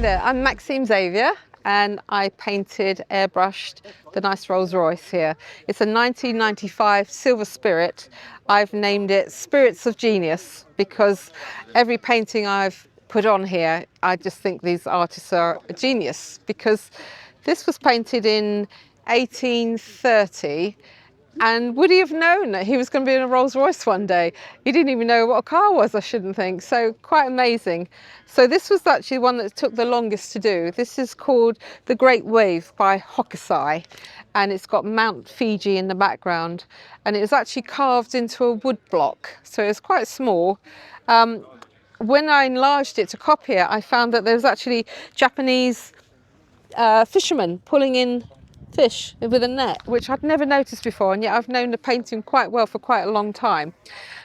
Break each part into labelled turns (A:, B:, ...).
A: there, I'm Maxime Xavier and I painted, airbrushed the nice Rolls Royce here. It's a 1995 Silver Spirit. I've named it Spirits of Genius because every painting I've put on here, I just think these artists are a genius, because this was painted in 1830. And would he have known that he was going to be in a Rolls Royce one day? He didn't even know what a car was, I shouldn't think. So quite amazing. So this was actually one that took the longest to do. This is called The Great Wave by Hokusai. And it's got Mount Fiji in the background. And it was actually carved into a wood block. So it's quite small. When I enlarged it to copy it, I found that there was actually Japanese fishermen pulling in fish with a net, which I'd never noticed before, and yet I've known the painting quite well for quite a long time.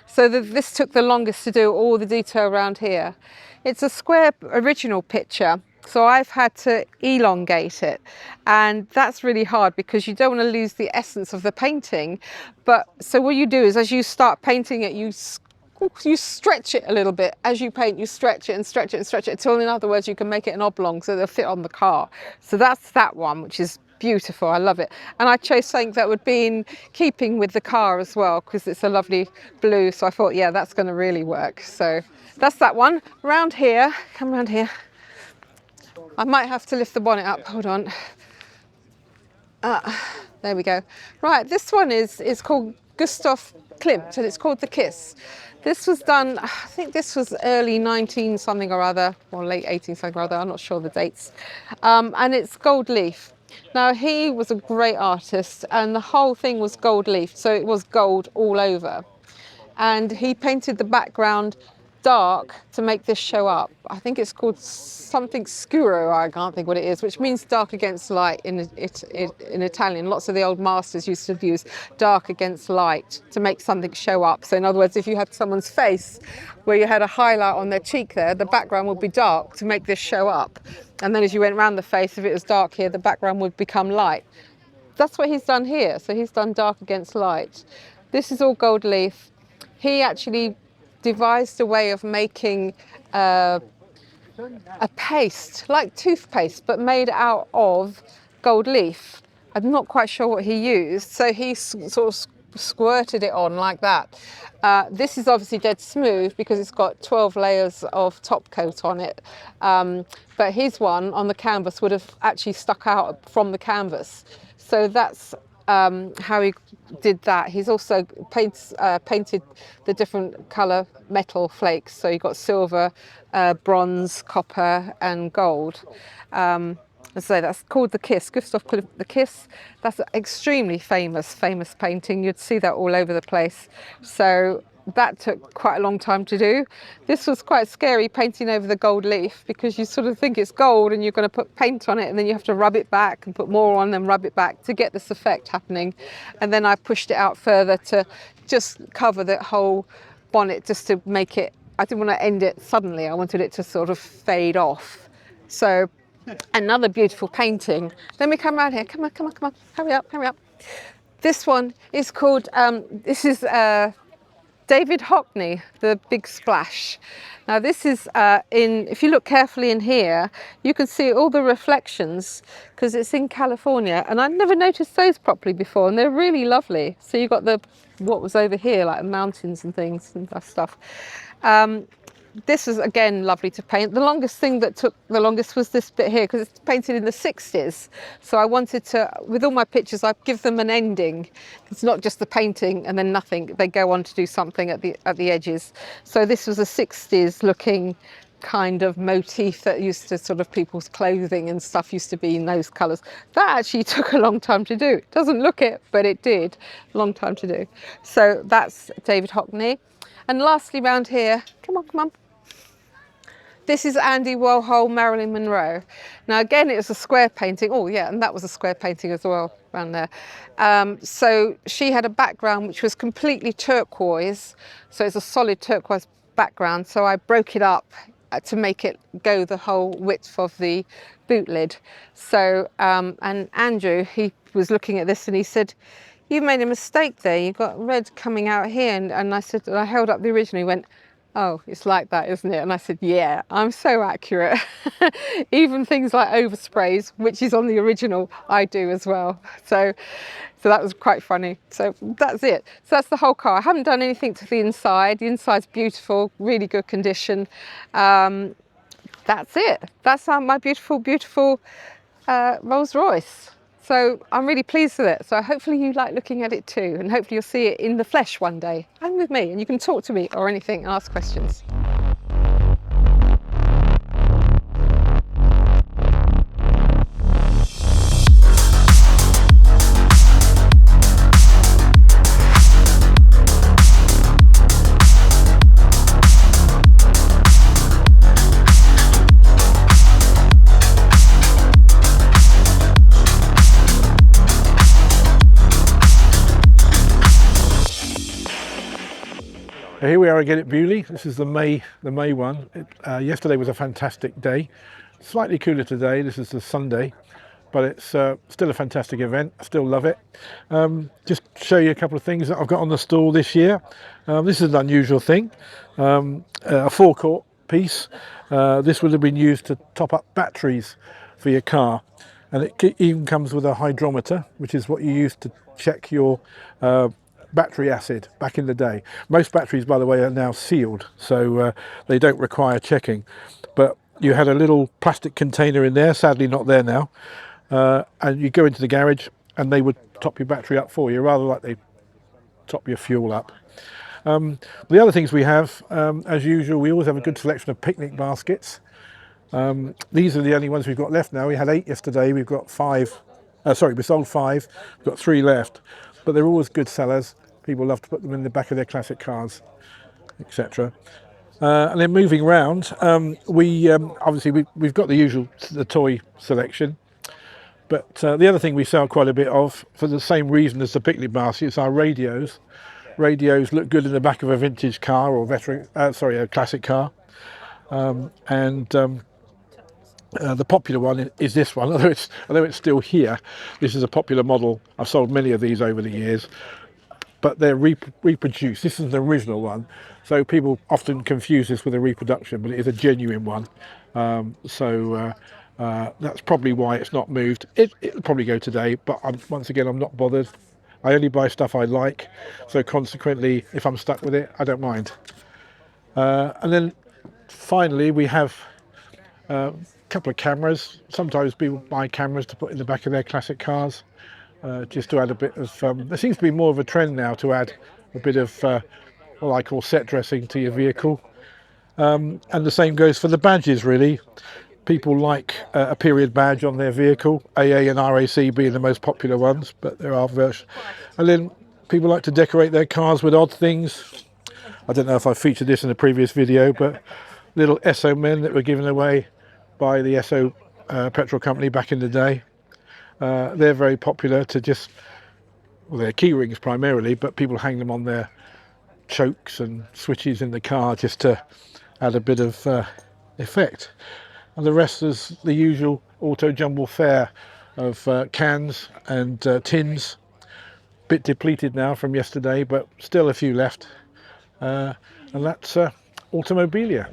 A: So this took the longest to do, all the detail around here. It's a square original picture, so I've had to elongate it, and that's really hard because you don't want to lose the essence of the painting. But so what you do is, as you start painting it, you stretch it a little bit. As you paint, you stretch it and stretch it and stretch it until, in other words, you can make it an oblong so they'll fit on the car. So that's that one, which is beautiful. I love it. And I chose something that would be in keeping with the car as well, because it's a lovely blue. So I thought, yeah, that's going to really work. So that's that one. Around here, come around here. I might have to lift the bonnet up. Hold on. There we go. Right, this one is called Gustav Klimt, and it's called The Kiss. This was done, I think this was early 19 something or other, or late 18 something or other, I'm not sure the dates. And it's gold leaf. Now, he was a great artist, and the whole thing was gold leaf, so it was gold all over. And he painted the background dark to make this show up. I think it's called something scuro, I can't think what it is, which means dark against light in Italian. Lots of the old masters used to use dark against light to make something show up. So in other words, if you had someone's face where you had a highlight on their cheek there, the background would be dark to make this show up. And then as you went around the face, if it was dark here, the background would become light. That's what he's done here. So he's done dark against light. This is all gold leaf. He actually devised a way of making a paste, like toothpaste, but made out of gold leaf. I'm not quite sure what he used, so he sort of squirted it on like that. This is obviously dead smooth because it's got 12 layers of top coat on it, but his one on the canvas would have actually stuck out from the canvas. So that's how he did that. He's also painted the different colour metal flakes. So you've got silver, bronze, copper and gold. So that's called The Kiss, Gustav Klimt, The Kiss. That's an extremely famous painting. You'd see that all over the place. So that took quite a long time to do. This was quite scary, painting over the gold leaf, because you sort of think it's gold and you're going to put paint on it, and then you have to rub it back and put more on and rub it back to get this effect happening. And then I pushed it out further to just cover the whole bonnet, just to make it, I didn't want to end it suddenly. I wanted it to sort of fade off. So another beautiful painting. Let me come around here. Come on. Hurry up. This one is called, this is David Hockney, The Big Splash. Now this is if you look carefully in here, you can see all the reflections because it's in California, and I never noticed those properly before, and they're really lovely. So you've got what was over here, like mountains and things and that stuff. This was again lovely to paint. The longest thing that took the longest was this bit here, because it's painted in the 60s. So I wanted to, with all my pictures, I give them an ending. It's not just the painting and then nothing. They go on to do something at the edges. So this was a 60s looking kind of motif that used to sort of people's clothing and stuff used to be in those colours. That actually took a long time to do. It doesn't look it, but it did. Long time to do. So that's David Hockney. And lastly, round here, come on. This is Andy Warhol, Marilyn Monroe. Now again, it was a square painting. Oh yeah, and that was a square painting as well around there. So she had a background which was completely turquoise. So it's a solid turquoise background. So I broke it up to make it go the whole width of the boot lid. So, and Andrew, he was looking at this and he said, "You made a mistake there. You've got red coming out here." And I said, and I held up the original. He went, Oh, it's like that, isn't it? And I said, yeah, I'm so accurate. Even things like oversprays, which is on the original, I do as well. So that was quite funny. So that's it. So that's the whole car. I haven't done anything to the inside. The inside's beautiful, really good condition. That's it. That's my beautiful, beautiful Rolls Royce. So I'm really pleased with it. So hopefully you like looking at it too, and hopefully you'll see it in the flesh one day and with me, and you can talk to me or anything and ask questions.
B: Here we are again at Beaulieu. This is the May one. Yesterday was a fantastic day. Slightly cooler today. This is the Sunday, but it's still a fantastic event. I still love it. Just show you a couple of things that I've got on the stall this year. This is an unusual thing. A forecourt piece. This would have been used to top up batteries for your car, and it even comes with a hydrometer, which is what you use to check your battery acid back in the day. Most batteries, by the way, are now sealed, so they don't require checking. But you had a little plastic container in there, sadly not there now, and you go into the garage and they would top your battery up for you, rather like they top your fuel up. The other things we have, as usual, we always have a good selection of picnic baskets. These are the only ones we've got left now. We had 8 yesterday, we've got 5. We sold 5, we've got 3 left, but they're always good sellers. People love to put them in the back of their classic cars, etc. And then moving around, obviously we've got the toy selection, but the other thing we sell quite a bit of, for the same reason as the picnic baskets, are radios. Radios look good in the back of a vintage car or a classic car, the popular one is this one, although it's still here. This is a popular model. I've sold many of these over the years, but they're reproduced. This is an original one, so people often confuse this with a reproduction, but it is a genuine one. That's probably why it's not moved. It'll probably go today, but once again, I'm not bothered. I only buy stuff I like, so consequently, if I'm stuck with it, I don't mind. And then finally, we have a couple of cameras. Sometimes people buy cameras to put in the back of their classic cars, just to add a bit of, there seems to be more of a trend now to add a bit of what I call set dressing to your vehicle. And the same goes for the badges, really. People like a period badge on their vehicle, AA and RAC being the most popular ones, but there are versions. And then people like to decorate their cars with odd things. I don't know if I featured this in a previous video, but little Esso men that were given away by the Esso petrol company back in the day. They're very popular to they're key rings primarily, but people hang them on their chokes and switches in the car just to add a bit of effect. And the rest is the usual Autojumble fare of cans and tins. Bit depleted now from yesterday, but still a few left. And that's Automobilia.